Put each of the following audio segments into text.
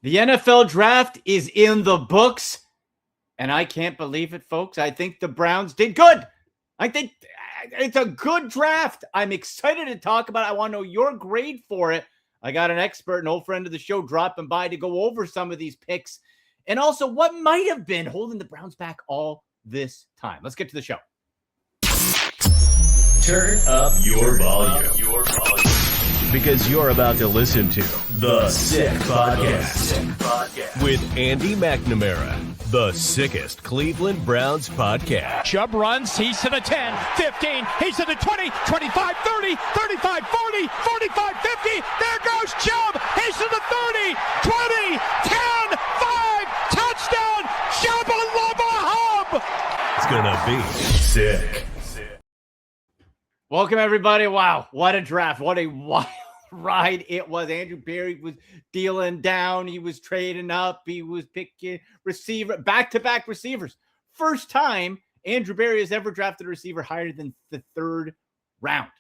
The NFL draft is in the books, and I can't believe it, folks. I think the Browns did good. I think it's a good draft. I'm excited to talk about it. I want to know your grade for it. I got an expert, an old friend of the show, dropping by to go over some of these picks and also what might have been holding the Browns back all this time. Let's get to the show. Turn up your volume. Because you're about to listen to The Sick Podcast with Andy McNamara, the sickest Cleveland Browns podcast. Chubb runs, he's to the 10, 15, he's to the 20, 25, 30, 35, 40, 45, 50. There goes Chubb, he's to the 30, 20, 10, 5, touchdown, Shabba Lubba Hub. It's gonna be sick. Welcome, everybody. Wow, what a draft. What a wild ride it was. Andrew Berry was dealing down. He was trading up. He was picking receiver, back-to-back receivers. First time Andrew Berry has ever drafted a receiver higher than the third round.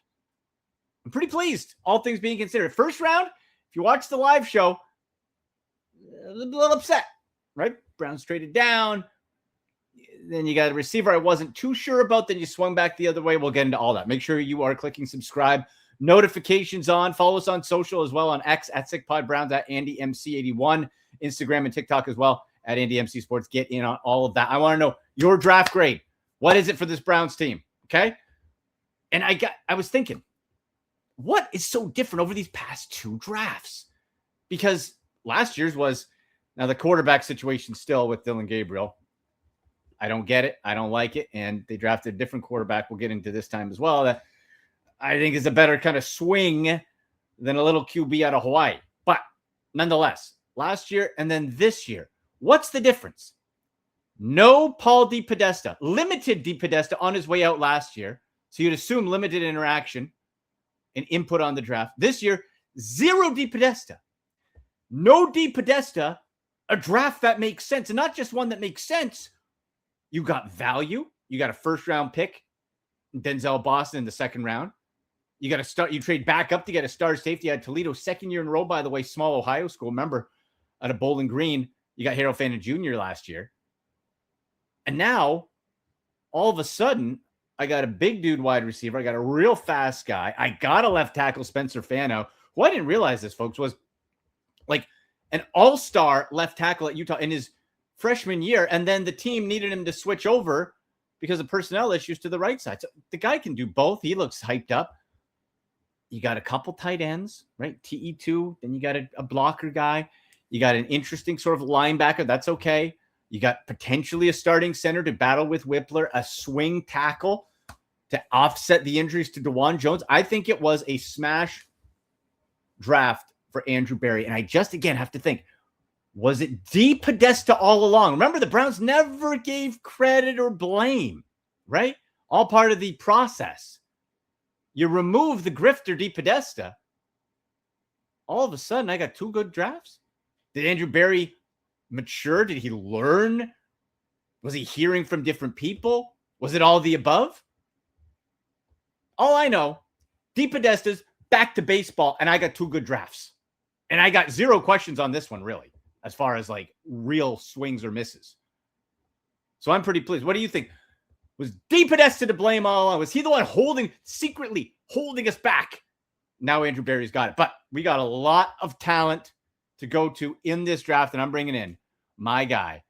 I'm pretty pleased, all things being considered. First round, if you watch the live show, a little upset, right? Browns traded down. Then you got a receiver I wasn't too sure about. Then you swung back the other way. We'll get into all that. Make sure you are clicking subscribe. Notifications on. Follow us on social as well on X at SickPodBrowns, at AndyMC81, Instagram and TikTok as well at AndyMC Sports. Get in on all of that. I want to know your draft grade. What is it for this Browns team? Okay. And I was thinking, what is so different over these past two drafts? Because last year's was now the quarterback situation still with Dylan Gabriel. I don't get it. I don't like it. And they drafted a different quarterback. We'll get into this time as well. That I think is a better kind of swing than a little QB out of Hawaii. But nonetheless, last year and then this year, what's the difference? No Paul DePodesta, limited DePodesta on his way out last year. So you'd assume limited interaction and input on the draft. This year, zero DePodesta. No DePodesta, a draft that makes sense. And not just one that makes sense. You got value. You got a first-round pick, Denzel Boston in the second round. You got to start. You trade back up to get a star safety. You had Toledo second year in a row, by the way, small Ohio school. Remember, out of Bowling Green, you got Harold Fannin Jr. last year. And now, all of a sudden, I got a big dude wide receiver. I got a real fast guy. I got a left tackle, Spencer Fano, who I didn't realize this, folks, was like an all-star left tackle at Utah in his freshman year. And then the team needed him to switch over because of personnel issues to the right side. So the guy can do both. He looks hyped up. You got a couple tight ends, right? TE2. Then you got a blocker guy. You got an interesting sort of linebacker. That's okay. You got potentially a starting center to battle with Whippler, a swing tackle to offset the injuries to DeJuan Jones. I think it was a smash draft for Andrew Berry. And I just, again, have to think, was it DePodesta all along? Remember, the Browns never gave credit or blame, right? All part of the process. You remove the grifter DePodesta, all of a sudden, I got two good drafts. Did Andrew Berry mature? Did he learn? Was he hearing from different people? Was it all the above? All I know, DePodesta's back to baseball, and I got two good drafts. And I got zero questions on this one, really, as far as like real swings or misses. So I'm pretty pleased. What do you think? Was DePodesta to blame all along? Was he the one secretly holding us back? Now Andrew Berry's got it. But we got a lot of talent to go to in this draft, and I'm bringing in my guy,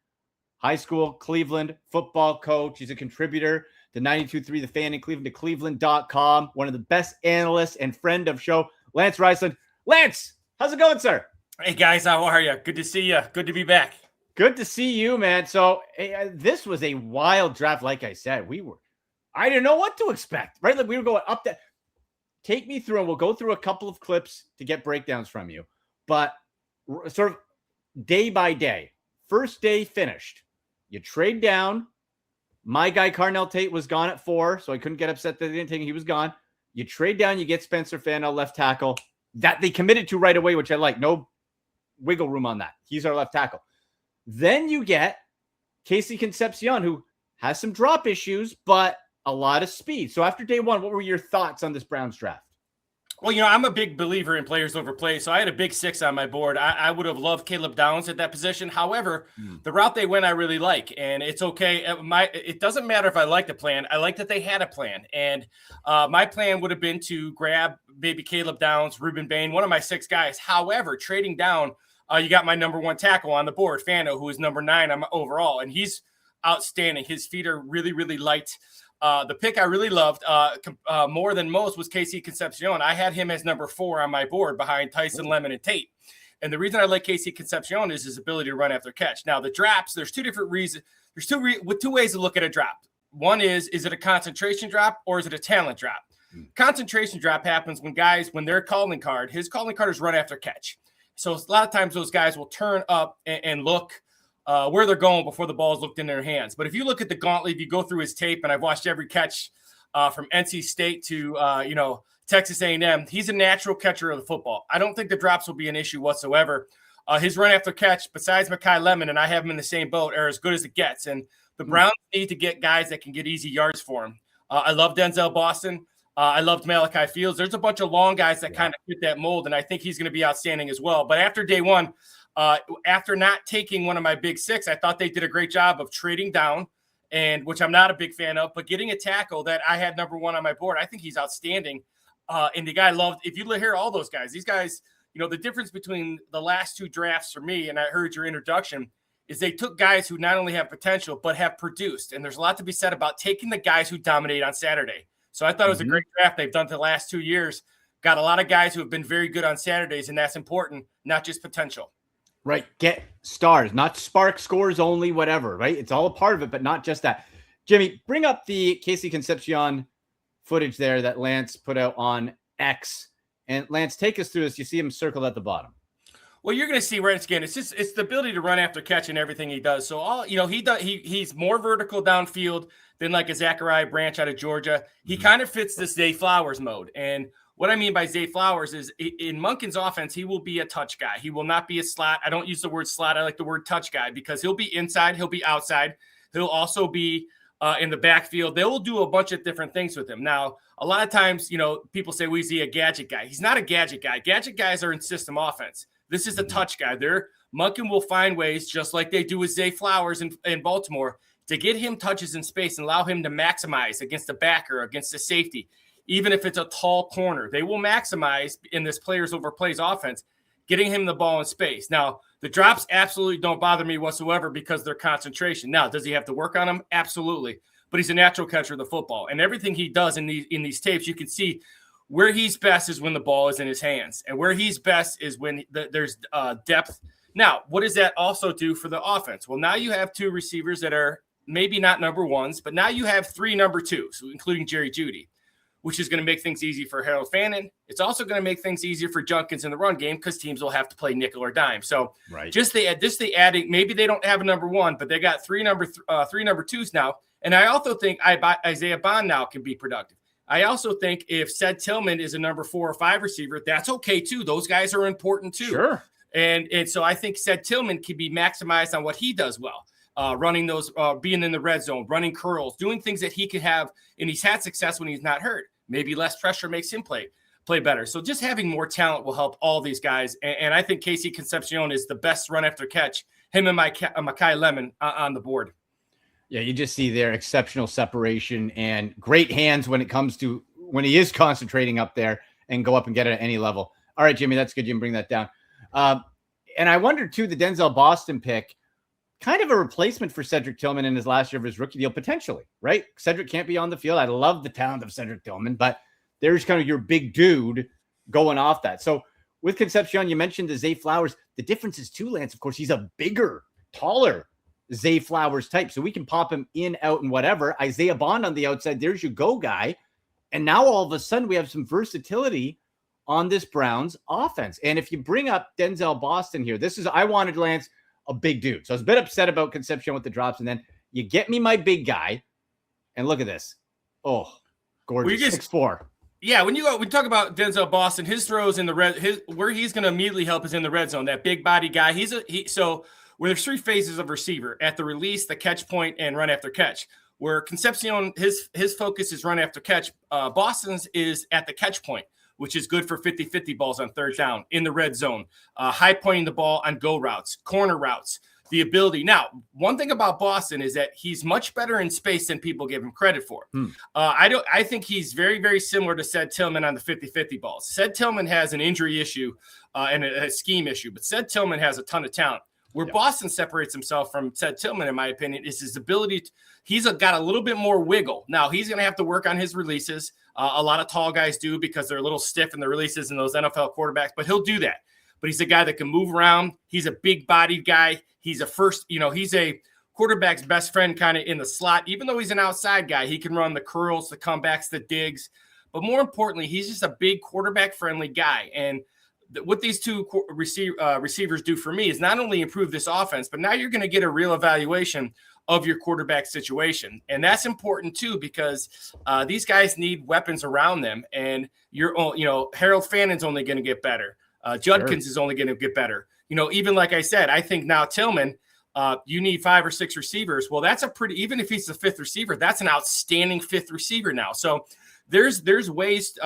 high school Cleveland football coach. He's a contributor to 92.3 The Fan in Cleveland, to Cleveland.com. One of the best analysts and friend of show, Lance Reisland. Lance, how's it going, sir? Hey, guys, how are you? Good to see you. Good to be back. Good to see you, man. So this was a wild draft. Like I said, I didn't know what to expect, right? Like we were going up that. Take me through, and we'll go through a couple of clips to get breakdowns from you. But sort of day by day, first day finished. You trade down. My guy, Carnell Tate, was gone at 4, so I couldn't get upset that they didn't take him. He was gone. You trade down, you get Spencer Fano, left tackle. That they committed to right away, which I like. No wiggle room on that. He's our left tackle. Then you get Casey Concepcion, who has some drop issues, but a lot of speed. So after day one, what were your thoughts on this Browns draft? Well, I'm a big believer in players over play, so I had a big 6 on my board. I would have loved Caleb Downs at that position. However, the route they went, I really like, and it's okay. It doesn't matter if I like the plan. I like that they had a plan, and my plan would have been to grab maybe Caleb Downs, Reuben Bain, one of my 6 guys. However, trading down, you got my number 1 tackle on the board, Fano, who is number 9 on my overall, and he's outstanding. His feet are really, really light. The pick I really loved more than most was Casey Concepcion. I had him as number 4 on my board behind Tyson, Lemon, and Tate. And the reason I like Casey Concepcion is his ability to run after catch. Now, the drops, there's 2 different reasons. There's 2 ways to look at a drop. One is it a concentration drop or is it a talent drop? Concentration drop happens when their calling card, his calling card is run after catch. So a lot of times those guys will turn up and look where they're going before the ball's looked in their hands. But if you look at the gauntlet, if you go through his tape, and I've watched every catch from NC State to, Texas A&M, he's a natural catcher of the football. I don't think the drops will be an issue whatsoever. His run after catch, besides Mekhi Lemon, and I have him in the same boat, are as good as it gets. And the Browns need to get guys that can get easy yards for him. I love Denzel Boston. I loved Malachi Fields. There's a bunch of long guys that kind of fit that mold, and I think he's going to be outstanding as well. But after day one, after not taking one of my big 6, I thought they did a great job of trading down, and which I'm not a big fan of, but getting a tackle that I had number 1 on my board. I think he's outstanding. And the guy loved, if you hear all those guys, these guys, the difference between the last 2 drafts for me, and I heard your introduction, is they took guys who not only have potential, but have produced. And there's a lot to be said about taking the guys who dominate on Saturday. So I thought it was a great draft they've done the last 2 years. Got a lot of guys who have been very good on Saturdays, and that's important, not just potential. Right. Get stars, not spark scores only, whatever, right? It's all a part of it, but not just that. Jimmy, bring up the Casey Concepcion footage there that Lance put out on X. And Lance, take us through this. You see him circled at the bottom. Well, you're going to see right again. It's the ability to run after catch and everything he does. So he's more vertical downfield than like a Zachariah Branch out of Georgia. He kind of fits this Zay Flowers mode. And what I mean by Zay Flowers is in Monken's offense, he will be a touch guy. He will not be a slot. I don't use the word slot. I like the word touch guy because he'll be inside. He'll be outside. He'll also be in the backfield. They will do a bunch of different things with him. Now, a lot of times, people say, well, is he a gadget guy? He's not a gadget guy. Gadget guys are in system offense. This is a touch guy. Monken will find ways, just like they do with Zay Flowers in Baltimore, to get him touches in space and allow him to maximize against the backer, against the safety. Even if it's a tall corner, they will maximize in this players over plays offense, getting him the ball in space. Now, the drops absolutely don't bother me whatsoever because they're concentration. Now, does he have to work on them? Absolutely. But he's a natural catcher of the football. And everything he does in these tapes, you can see where he's best is when the ball is in his hands. And where he's best is when there's depth. Now, what does that also do for the offense? Well, now you have 2 receivers that are maybe not number 1s, but now you have 3 number 2s, including Jerry Jeudy, which is going to make things easy for Harold Fannin. It's also going to make things easier for Junkins in the run game because teams will have to play nickel or dime. So just the adding, maybe they don't have a number 1, but they got 3 number 2s now. And I also think Isaiah Bond now can be productive. I also think if Ced Tillman is a number 4 or 5 receiver, that's okay too. Those guys are important too. Sure. And so I think Ced Tillman can be maximized on what he does well. Running those, being in the red zone, running curls, doing things that he could have, and he's had success when he's not hurt. Maybe less pressure makes him play better. So just having more talent will help all these guys. And I think Casey Concepcion is the best run after catch, him and Mekhi Lemon on the board. Yeah, you just see their exceptional separation and great hands when he is concentrating up there and go up and get it at any level. All right, Jimmy, that's good. You can bring that down. And I wonder, too, the Denzel Boston pick, kind of a replacement for Cedric Tillman in his last year of his rookie deal, potentially, right? Cedric can't be on the field. I love the talent of Cedric Tillman, but there's kind of your big dude going off that. So with Concepcion, you mentioned the Zay Flowers. The difference is, too, Lance, of course, he's a bigger, taller Zay Flowers type. So we can pop him in, out, and whatever. Isaiah Bond on the outside, there's your go guy. And now all of a sudden we have some versatility on this Browns offense. And if you bring up Denzel Boston here, I wanted, Lance, a big dude. So I was a bit upset about Concepcion with the drops. And then you get me my big guy. And look at this. Oh, gorgeous. 6'4". Yeah, when we talk about Denzel Boston, his throws in the where he's going to immediately help is in the red zone. That big body guy. So where there's 3 phases of receiver: at the release, the catch point, and run after catch. Where Concepcion, his focus is run after catch. Boston's is at the catch point. which is good for 50-50 balls on third down in the red zone, high pointing the ball on go routes, corner routes, the ability. Now, one thing about Boston is that he's much better in space than people give him credit for. I think he's very, very similar to Ced Tillman on the 50-50 balls. Ced Tillman has an injury issue and a scheme issue, but Ced Tillman has a ton of talent. Where Boston separates himself from Ced Tillman, in my opinion, is his ability. He's got a little bit more wiggle. Now, he's going to have to work on his releases. A lot of tall guys do because they're a little stiff in the releases in those NFL quarterbacks, but he'll do that. But he's a guy that can move around. He's a big-bodied guy. He's he's a quarterback's best friend kind of in the slot. Even though he's an outside guy, he can run the curls, the comebacks, the digs. But more importantly, he's just a big quarterback-friendly guy. And what these two receivers do for me is not only improve this offense, but now you're going to get a real evaluation of your quarterback situation. And that's important too, because these guys need weapons around them. And Harold Fannon's only going to get better. Judkins is only going to get better. Even like I said, I think now Tillman, you need 5 or 6 receivers. Well, that's even if he's the 5th receiver, that's an outstanding 5th receiver now. So there's ways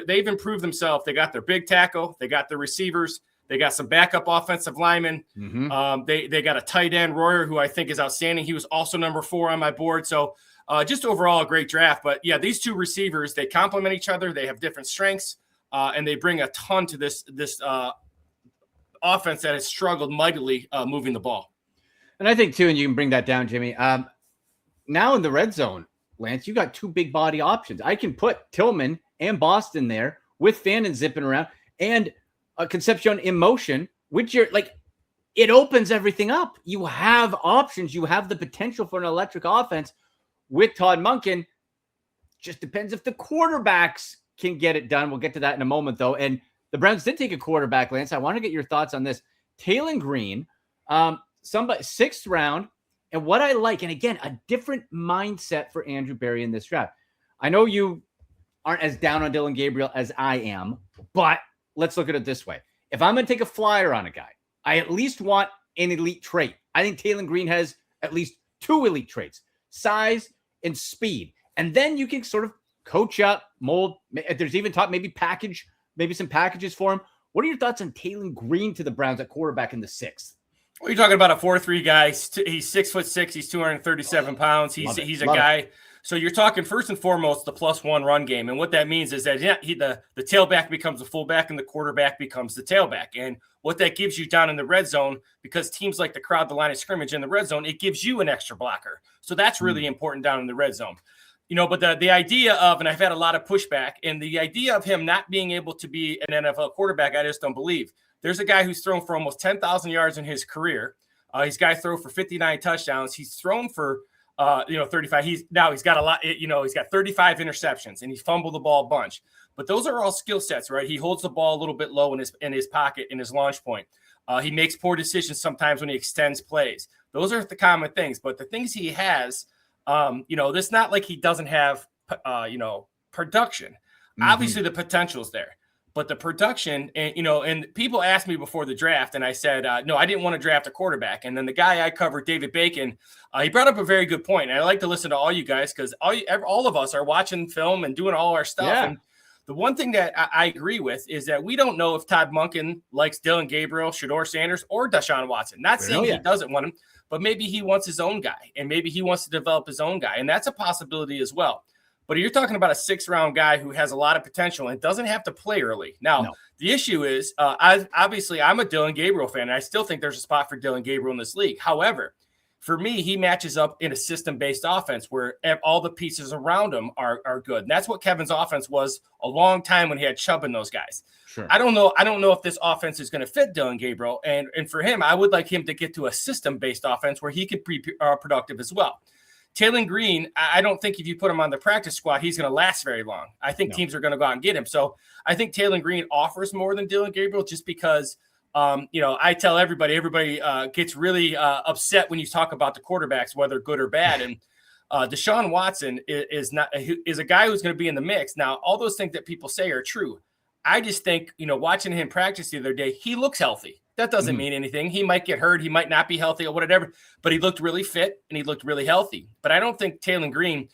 they've improved themselves. They got their big tackle, they got their receivers, they got some backup offensive linemen. They got a tight end, Royer, who I think is outstanding. He was also number 4 on my board. So just overall a great draft. But yeah, these two receivers, they complement each other. They have different strengths, and they bring a ton to this offense that has struggled mightily moving the ball. And I think too, and you can bring that down, Jimmy. Now in the red zone, Lance, you got 2 big body options. I can put Tillman and Boston there with Fannin zipping around and Concepcion in motion, which it opens everything up. You have options. You have the potential for an electric offense with Todd Monken. Just depends if the quarterbacks can get it done. We'll get to that in a moment, though. And the Browns did take a quarterback, Lance. I want to get your thoughts on this. Taylon Green, somebody 6th round. And what I like, and again, a different mindset for Andrew Berry in this draft. I know you aren't as down on Dillon Gabriel as I am, but let's look at it this way. If I'm going to take a flyer on a guy, I at least want an elite trait. I think Taylon Green has at least 2 elite traits, size and speed. And then you can sort of coach up, mold. There's even talk, maybe some packages for him. What are your thoughts on Taylon Green to the Browns at quarterback in the 6th? Well, you're talking about a 4'3" guy. He's 6'6". He's 237 pounds. He's a guy. So you're talking first and foremost the +1 run game, and what that means is that the tailback becomes the fullback and the quarterback becomes the tailback. And what that gives you down in the red zone, because teams like to crowd the line of scrimmage in the red zone, it gives you an extra blocker. So that's really important down in the red zone. But the idea of, and I've had a lot of pushback, and the idea of him not being able to be an NFL quarterback, I just don't believe. There's a guy who's thrown for almost 10,000 yards in his career. He's got thrown for 59 touchdowns. He's thrown for 35. He's got a lot. He's got 35 interceptions, and he fumbled the ball a bunch. But those are all skill sets, right? He holds the ball a little bit low in his pocket, in his launch point. He makes poor decisions sometimes when he extends plays. Those are the common things. But the things he has, it's not like he doesn't have, production. Obviously, the potential's there. But the production, and people asked me before the draft, and I said, no, I didn't want to draft a quarterback. And then the guy I covered, David Bacon, he brought up a very good point. And I like to listen to all you guys because all of us are watching film and doing all our stuff. Yeah. And the one thing that I agree with is that we don't know if Todd Monken likes Dillon Gabriel, Shedeur Sanders, or Deshaun Watson. Not saying he doesn't want him, but maybe he wants his own guy, and maybe he wants to develop his own guy. And that's a possibility as well. But you're talking about a 6th-round guy who has a lot of potential and doesn't have to play early. Now, The issue is, I'm a Dillon Gabriel fan, and I still think there's a spot for Dillon Gabriel in this league. However, for me, he matches up in a system-based offense where all the pieces around him are good. And that's what Kevin's offense was a long time when he had Chubb and those guys. Sure. I don't know if this offense is going to fit Dillon Gabriel. And for him, I would like him to get to a system-based offense where he could be productive as well. Taylon Green, I don't think if you put him on the practice squad, he's going to last very long. I think teams are going to go out and get him. So I think Taylon Green offers more than Dillon Gabriel just because, I tell everybody gets really upset when you talk about the quarterbacks, whether good or bad. And Deshaun Watson is a guy who's going to be in the mix. Now, all those things that people say are true. I just think, watching him practice the other day, he looks healthy. That doesn't mean anything. He might get hurt. He might not be healthy or whatever, but he looked really fit and he looked really healthy. But I don't think Taylon Green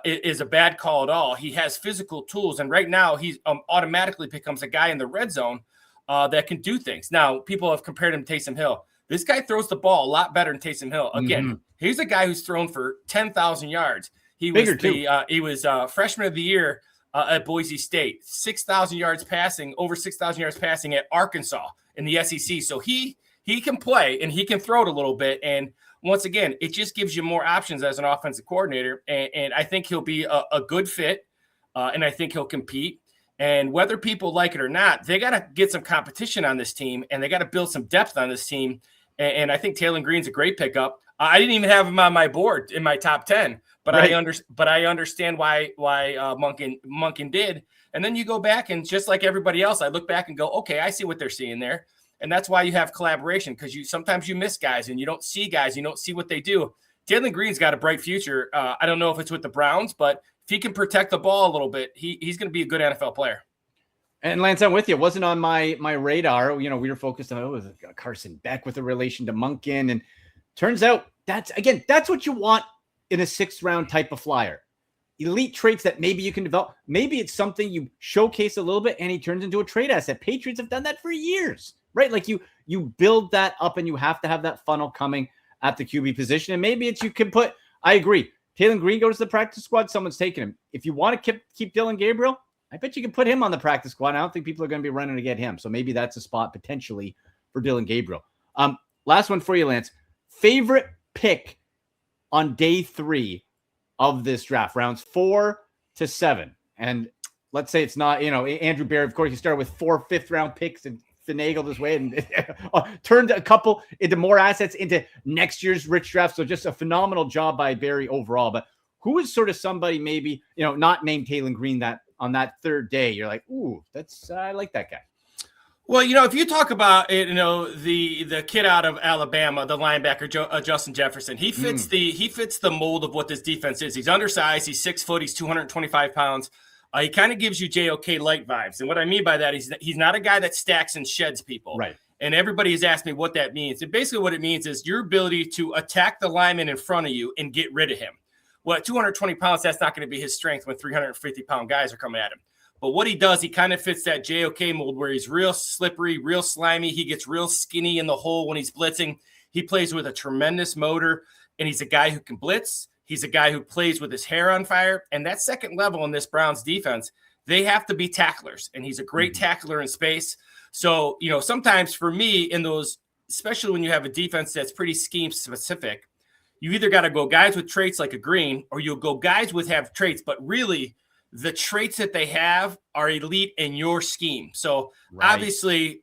is a bad call at all. He has physical tools, and right now he's automatically becomes a guy in the red zone that can do things. Now, people have compared him to Taysom Hill. This guy throws the ball a lot better than Taysom Hill. Again, he's a guy who's thrown for 10,000 yards. He was freshman of the year at Boise State, 6,000 yards passing, over 6,000 yards passing at Arkansas in the SEC. So he can play and he can throw it a little bit. And once again, it just gives you more options as an offensive coordinator. And I think he'll be a good fit, and I think he'll compete. And whether people like it or not, they got to get some competition on this team, and they got to build some depth on this team. And I think Taylor Green's a great pickup. I didn't even have him on my board in my top 10, but right. I understand why Monken did. And then you go back, and just like everybody else, I look back and go, okay, I see what they're seeing there. And that's why you have collaboration, because sometimes you miss guys and you don't see guys, you don't see what they do. Taylor Green's got a bright future. I don't know if it's with the Browns, but if he can protect the ball a little bit, he's going to be a good NFL player. And Lance, I'm with you. It wasn't on my radar. We were focused on was Carson Beck with a relation to Monken, and turns out that's what you want in a 6th round type of flyer. Elite traits that maybe you can develop. Maybe it's something you showcase a little bit, and he turns into a trade asset. Patriots have done that for years, right? Like you build that up, and you have to have that funnel coming at the QB position. And maybe it's you can put. I agree. Taylor Green goes to the practice squad. Someone's taking him. If you want to keep Dylan Gabriel, I bet you can put him on the practice squad. I don't think people are going to be running to get him. So maybe that's a spot potentially for Dylan Gabriel. Last one for you, Lance. Favorite pick on day 3 of this draft, rounds 4 to 7. And let's say it's not, Andrew Berry, of course, he started with 4 5th-round picks and finagled his way and turned a couple into more assets into next year's rich draft. So just a phenomenal job by Berry overall. But who is sort of somebody maybe, not named Taylor Green that on that 3rd day, you're like, ooh, I like that guy. Well, if you talk about it, the kid out of Alabama, the linebacker Justin Jefferson, he fits the mold of what this defense is. He's undersized. He's 6 foot. He's 225 pounds. He kind of gives you JOK light vibes. And what I mean by that is he's not a guy that stacks and sheds people. Right. And everybody has asked me what that means. And basically what it means is your ability to attack the lineman in front of you and get rid of him. Well, at 220 pounds, that's not going to be his strength when 350-pound guys are coming at him. But what he does, he kind of fits that JOK mold where he's real slippery, real slimy. He gets real skinny in the hole when he's blitzing. He plays with a tremendous motor, and he's a guy who can blitz. He's a guy who plays with his hair on fire. And that second level in this Browns defense, they have to be tacklers, and he's a great tackler in space. So, sometimes for me in those, especially when you have a defense that's pretty scheme specific, you either got to go guys with traits like a Green, or you'll go guys with have traits, but really the traits that they have are elite in your scheme. So obviously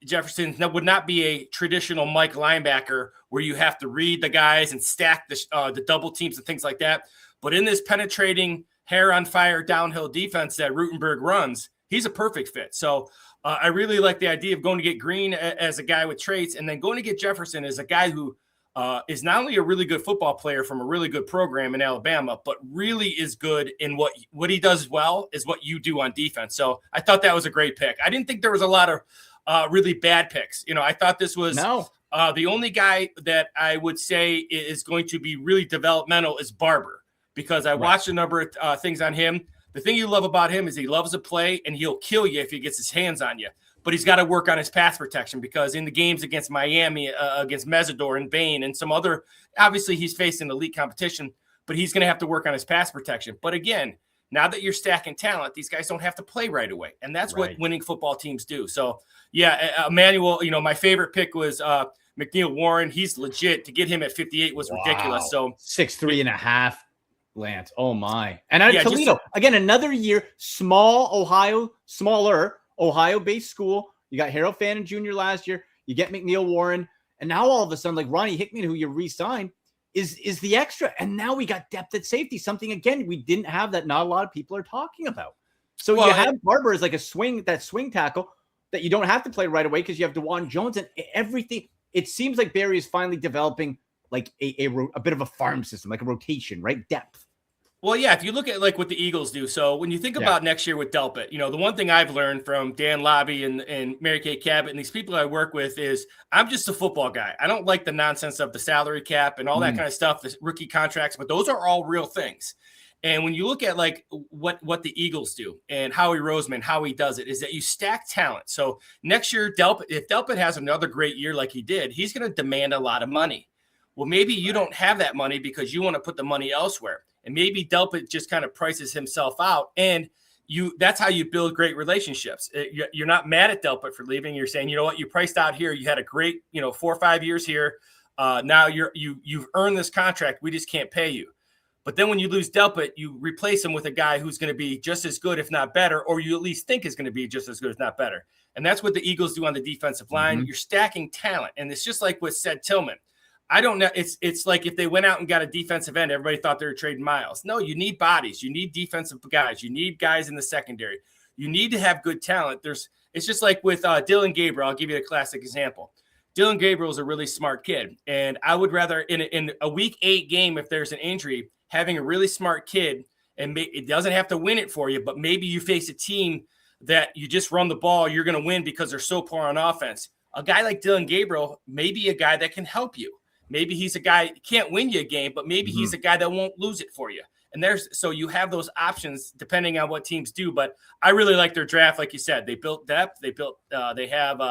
Jefferson would not be a traditional Mike linebacker where you have to read the guys and stack the double teams and things like that. But in this penetrating hair on fire downhill defense that Rutenberg runs, he's a perfect fit. So I really like the idea of going to get Green as a guy with traits, and then going to get Jefferson as a guy who is not only a really good football player from a really good program in Alabama, but really is good in what he does well is what you do on defense. So I thought that was a great pick. I didn't think there was a lot of really bad picks. I thought this was the only guy that I would say is going to be really developmental is Barber, because I watched a number of things on him. The thing you love about him is he loves to play, and he'll kill you if he gets his hands on you. But he's got to work on his pass protection, because in the games against Miami, against Mesidor and Bain and some other, obviously he's facing elite competition, but he's going to have to work on his pass protection. But again, now that you're stacking talent, these guys don't have to play right away. And that's what winning football teams do. So Emmanuel, my favorite pick was McNeil Warren. He's legit. To get him at 58 was ridiculous. So 6'3.5", Lance. Oh my. And Toledo, again, another year, smaller Ohio-based school. You got Harold Fannin Jr. last year. You get McNeil Warren. And now all of a sudden, like Ronnie Hickman, who you re-signed, is the extra. And now we got depth at safety, something, again, we didn't have that not a lot of people are talking about. So you have Barber as like a swing tackle that you don't have to play right away because you have DeJuan Jones and everything. It seems like Barry is finally developing like a bit of a farm system, like a rotation, right? Depth. Well, yeah, if you look at like what the Eagles do. So when you think about next year with Delpit, the one thing I've learned from Dan Lobby and Mary Kay Cabot and these people I work with is I'm just a football guy. I don't like the nonsense of the salary cap and all that kind of stuff, the rookie contracts, but those are all real things. And when you look at like what the Eagles do and Howie Roseman, how he does it is that you stack talent. So next year, if Delpit has another great year like he did, he's going to demand a lot of money. Well, maybe you don't have that money because you want to put the money elsewhere. And maybe Delpit just kind of prices himself out. And that's how you build great relationships. You're not mad at Delpit for leaving. You're saying, you know what, you priced out here. You had a great, 4 or 5 years here. Now you've earned this contract. We just can't pay you. But then when you lose Delpit, you replace him with a guy who's going to be just as good, if not better, or you at least think is going to be just as good, if not better. And that's what the Eagles do on the defensive line. You're stacking talent. And it's just like what said Tillman. I don't know. It's like if they went out and got a defensive end, everybody thought they were trading Miles. No, you need bodies. You need defensive guys. You need guys in the secondary. You need to have good talent. It's just like with Dylan Gabriel. I'll give you a classic example. Dylan Gabriel is a really smart kid. And I would rather in a week 8 game, if there's an injury, having a really smart kid, and it doesn't have to win it for you, but maybe you face a team that you just run the ball, you're going to win because they're so poor on offense. A guy like Dylan Gabriel may be a guy that can help you. Maybe he's a guy can't win you a game, but maybe he's a guy that won't lose it for you. And so you have those options depending on what teams do. But I really like their draft, like you said. They built depth. They have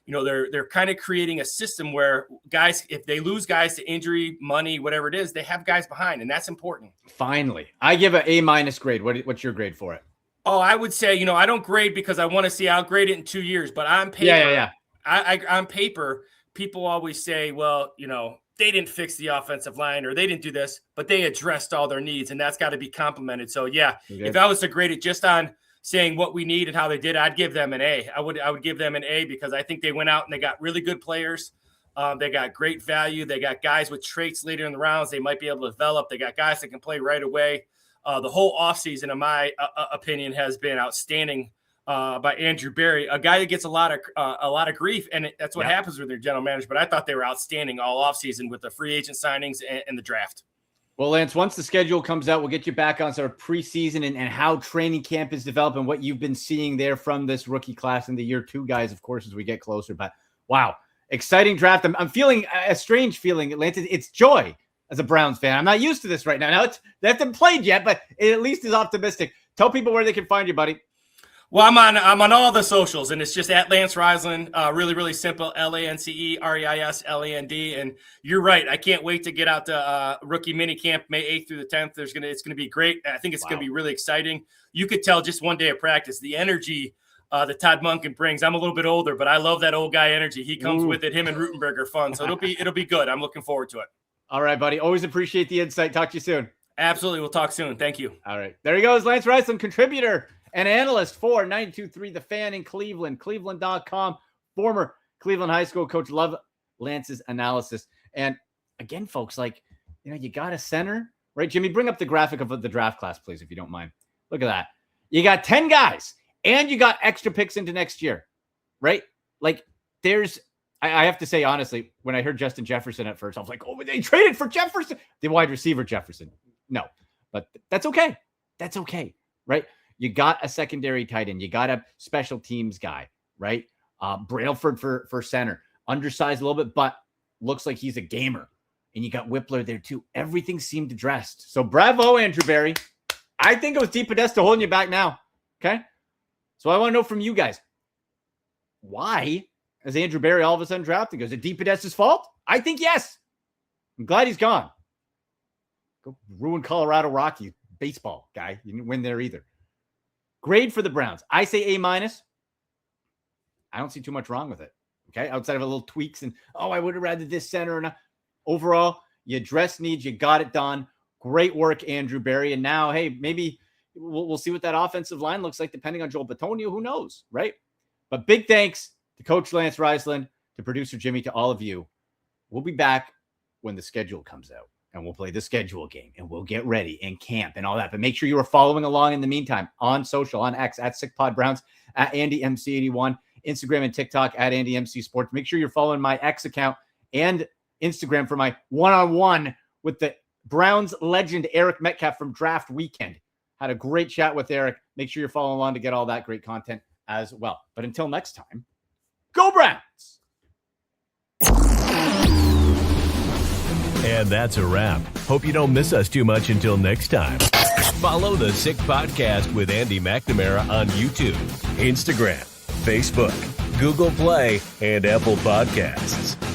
they're kind of creating a system where guys, if they lose guys to injury, money, whatever it is, they have guys behind, and that's important. Finally, I give an A- grade. What's your grade for it? Oh, I would say I don't grade because I want to see. I'll grade it in 2 years, but on paper, on paper. People always say, well, they didn't fix the offensive line or they didn't do this, but they addressed all their needs, and that's got to be complimented. So, yeah, if I was to grade it just on saying what we need and how they did, I'd give them an A. I would give them an A because I think they went out and they got really good players. They got great value. They got guys with traits later in the rounds they might be able to develop. They got guys that can play right away. The whole offseason, in my opinion, has been outstanding. By Andrew Berry, a guy that gets a lot of grief, and that's what happens with their general manager. But I thought they were outstanding all offseason with the free agent signings and the draft. Well, Lance, once the schedule comes out, we'll get you back on sort of preseason and how training camp is developing, what you've been seeing there from this rookie class and the year 2 guys, of course, as we get closer. But wow, exciting draft. I'm feeling a strange feeling, Lance. It's joy as a Browns fan. I'm not used to this right now. They haven't played yet, but it at least is optimistic. Tell people where they can find you, buddy. Well, I'm on all the socials, and it's just at Lance Reisland. Really, really simple. LanceReisland. And you're right. I can't wait to get out to rookie mini camp May 8th through the 10th. It's gonna be great. I think it's gonna be really exciting. You could tell just one day of practice the energy that Todd Monken brings. I'm a little bit older, but I love that old guy energy. He comes with it. Him and Rutenberg are fun, so it'll be good. I'm looking forward to it. All right, buddy. Always appreciate the insight. Talk to you soon. Absolutely. We'll talk soon. Thank you. All right. There he goes, Lance Reisland, contributor and analyst for 92.3 The Fan in Cleveland, cleveland.com, former Cleveland High School coach. Love Lance's analysis. And again, folks, you got a center, right? Jimmy, bring up the graphic of the draft class, please, if you don't mind. Look at that. You got 10 guys and you got extra picks into next year, right? I have to say, honestly, when I heard Justin Jefferson at first, I was like, oh, they traded for Jefferson, the wide receiver Jefferson. No, but that's okay. That's okay, right? You got a secondary tight end. You got a special teams guy, right? Brailford for center. Undersized a little bit, but looks like he's a gamer. And you got Whippler there too. Everything seemed addressed. So bravo, Andrew Berry. I think it was Deep Podesta holding you back now. Okay? So I want to know from you guys, why is Andrew Berry all of a sudden drafted? Is it Deep Podesta's fault? I think yes. I'm glad he's gone. Go ruin Colorado Rockies baseball, guy. You didn't win there either. Grade for the Browns. I say A-. I don't see too much wrong with it. Okay. Outside of a little tweaks and, I would have rather this center. And overall, you address needs. You got it done. Great work, Andrew Berry. And now, hey, maybe we'll see what that offensive line looks like depending on Joel Bitonio. Who knows? Right. But big thanks to Coach Lance Reisland, to producer Jimmy, to all of you. We'll be back when the schedule comes out. And we'll play the schedule game and we'll get ready and camp and all that. But make sure you are following along in the meantime on social, on X, at SickPodBrowns, at AndyMC81, Instagram and TikTok at AndyMC Sports. Make sure you're following my X account and Instagram for my one-on-one with the Browns legend Eric Metcalf from Draft Weekend. Had a great chat with Eric. Make sure you're following along to get all that great content as well. But until next time, go Browns! And that's a wrap. Hope you don't miss us too much until next time. Follow the Sick Podcast with Andy McNamara on YouTube, Instagram, Facebook, Google Play, and Apple Podcasts.